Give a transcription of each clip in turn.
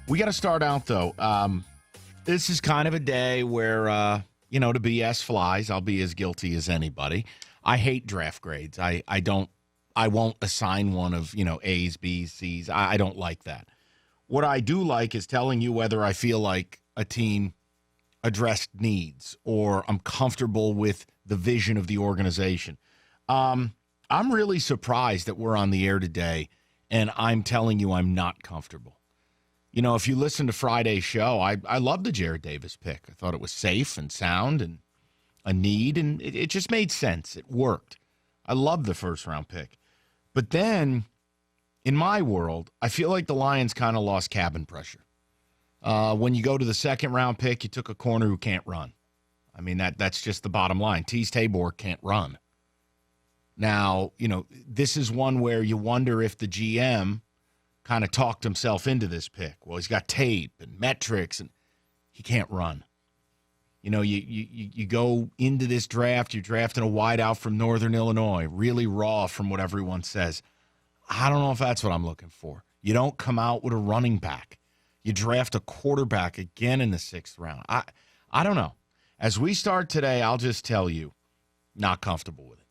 We got to start out, though. This is kind of a day where, the BS flies. I'll be as guilty as anybody. I hate draft grades. I won't assign one of, A's, B's, C's. I don't like that. What I do like is telling you whether I feel like a team addressed needs or I'm comfortable with the vision of the organization. I'm really surprised that we're on the air today, and I'm telling you I'm not comfortable. If you listen to Friday's show, I love the Jared Davis pick. I thought it was safe and sound and a need, and it just made sense. It worked. I love the first-round pick. But then, in my world, I feel like the Lions kind of lost cabin pressure. When you go to the second-round pick, you took a corner who can't run. I mean, that's just the bottom line. Tease Tabor can't run. Now, this is one where you wonder if the GM kind of talked himself into this pick. Well, he's got tape and metrics, and he can't run. You go into this draft, you're drafting a wideout from Northern Illinois, really raw from what everyone says. I don't know if that's what I'm looking for. You don't come out with a running back. You draft a quarterback again in the 6th round. I don't know. As we start today, I'll just tell you, not comfortable with it.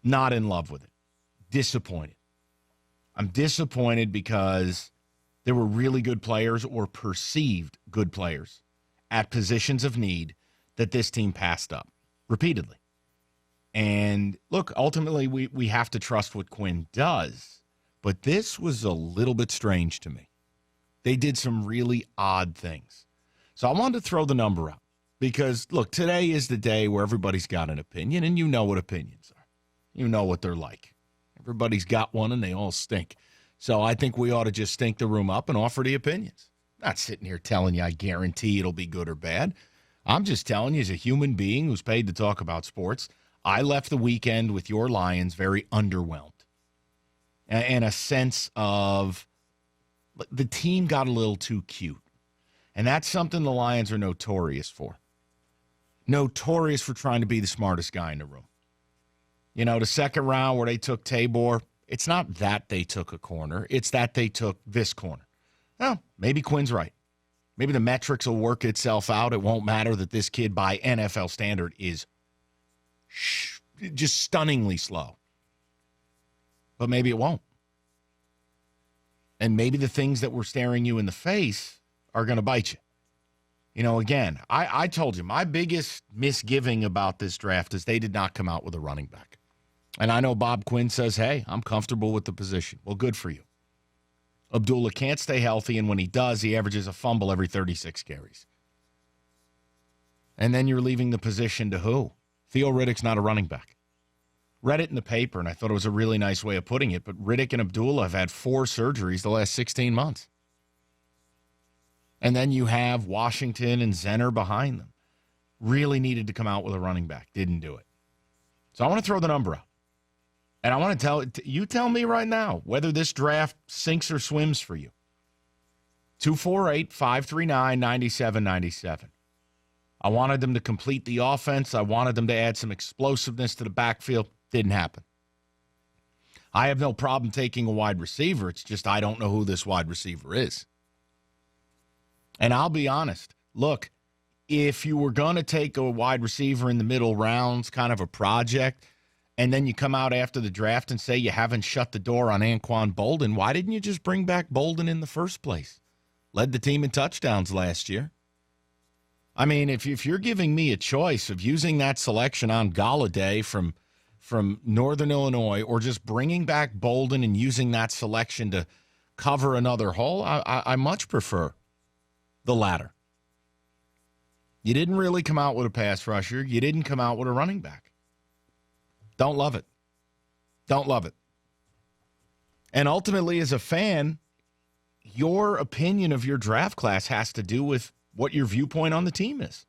Not in love with it. Disappointed. I'm disappointed because there were really good players or perceived good players at positions of need that this team passed up repeatedly. And look, ultimately, we have to trust what Quinn does, but this was a little bit strange to me. They did some really odd things. So I wanted to throw the number out because, look, today is the day where everybody's got an opinion, and you know what opinions are. You know what they're like. Everybody's got one, and they all stink. So I think we ought to just stink the room up and offer the opinions. Not sitting here telling you I guarantee it'll be good or bad. I'm just telling you as a human being who's paid to talk about sports, I left the weekend with your Lions very underwhelmed. And a sense of the team got a little too cute. And that's something the Lions are notorious for. Notorious for trying to be the smartest guy in the room. The second round where they took Tabor, it's not that they took a corner. It's that they took this corner. Well, maybe Quinn's right. Maybe the metrics will work itself out. It won't matter that this kid by NFL standard is just stunningly slow. But maybe it won't. And maybe the things that were staring you in the face are going to bite you. Again, I told you, my biggest misgiving about this draft is they did not come out with a running back. And I know Bob Quinn says, hey, I'm comfortable with the position. Well, good for you. Abdullah can't stay healthy, and when he does, he averages a fumble every 36 carries. And then you're leaving the position to who? Theo Riddick's not a running back. Read it in the paper, and I thought it was a really nice way of putting it, but Riddick and Abdullah have had 4 surgeries the last 16 months. And then you have Washington and Zenner behind them. Really needed to come out with a running back. Didn't do it. So I want to throw the number out. And I want to tell me right now whether this draft sinks or swims for you. 248-539-9797. I wanted them to complete the offense. I wanted them to add some explosiveness to the backfield. Didn't happen. I have no problem taking a wide receiver. It's just I don't know who this wide receiver is. And I'll be honest. Look, if you were going to take a wide receiver in the middle rounds, kind of a project, and then you come out after the draft and say you haven't shut the door on Anquan Bolden, why didn't you just bring back Bolden in the first place? Led the team in touchdowns last year. I mean, if you're giving me a choice of using that selection on Galladay from Northern Illinois or just bringing back Bolden and using that selection to cover another hole, I much prefer the latter. You didn't really come out with a pass rusher. You didn't come out with a running back. Don't love it. Don't love it. And ultimately, as a fan, your opinion of your draft class has to do with what your viewpoint on the team is.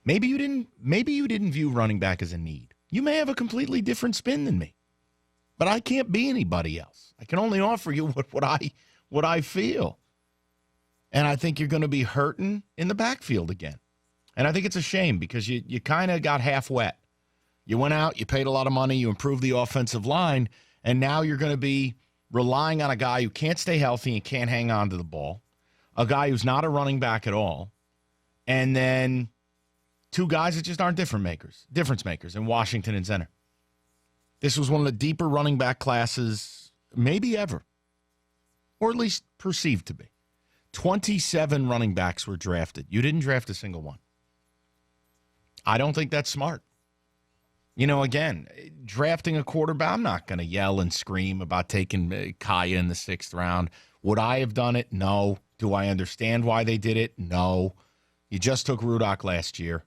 Maybe you didn't view running back as a need. You may have a completely different spin than me. But I can't be anybody else. I can only offer you what I feel. And I think you're going to be hurting in the backfield again. And I think it's a shame because you kind of got half wet. You went out, you paid a lot of money, you improved the offensive line, and now you're going to be relying on a guy who can't stay healthy and can't hang on to the ball, a guy who's not a running back at all, and then two guys that just aren't difference makers in Washington and center. This was one of the deeper running back classes maybe ever, or at least perceived to be. 27 running backs were drafted. You didn't draft a single one. I don't think that's smart. You know, again, drafting a quarterback, I'm not going to yell and scream about taking Kaya in the 6th round. Would I have done it? No. Do I understand why they did it? No. You just took Rudock last year.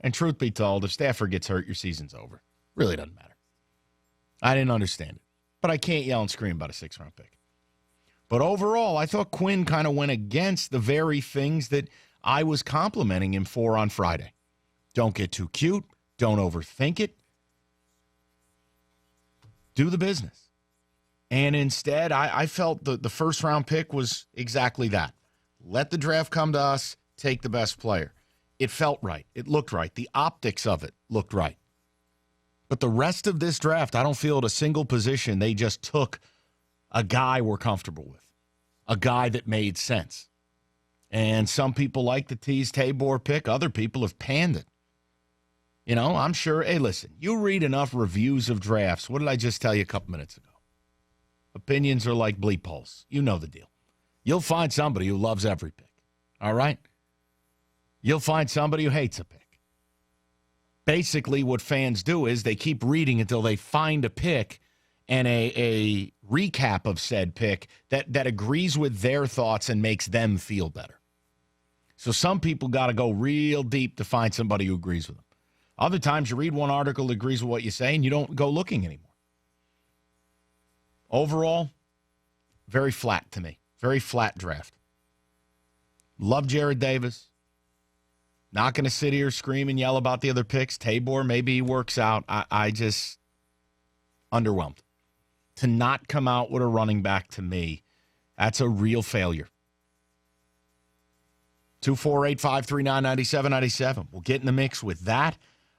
And truth be told, if Stafford gets hurt, your season's over. Really doesn't matter. I didn't understand it. But I can't yell and scream about a 6th-round pick. But overall, I thought Quinn kind of went against the very things that I was complimenting him for on Friday. Don't get too cute. Don't overthink it. Do the business. And instead, I felt the first-round pick was exactly that. Let the draft come to us, take the best player. It felt right. It looked right. The optics of it looked right. But the rest of this draft, I don't feel at a single position they just took a guy we're comfortable with, a guy that made sense. And some people like the Tease Tabor pick. Other people have panned it. You know, I'm sure, hey, listen, you read enough reviews of drafts. What did I just tell you a couple minutes ago? Opinions are like bleep holes. You know the deal. You'll find somebody who loves every pick, all right? You'll find somebody who hates a pick. Basically, what fans do is they keep reading until they find a pick and a recap of said pick that agrees with their thoughts and makes them feel better. So some people got to go real deep to find somebody who agrees with them. Other times you read one article that agrees with what you say and you don't go looking anymore. Overall, very flat to me. Very flat draft. Love Jared Davis. Not going to sit here, scream and yell about the other picks. Tabor, maybe he works out. I just underwhelmed. To not come out with a running back, to me, that's a real failure. 248-539-9797. We'll get in the mix with that.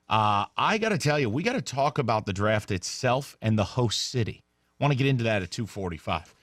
I got to tell you, we got to talk about the draft itself and the host city. Want to get into that at 2:45.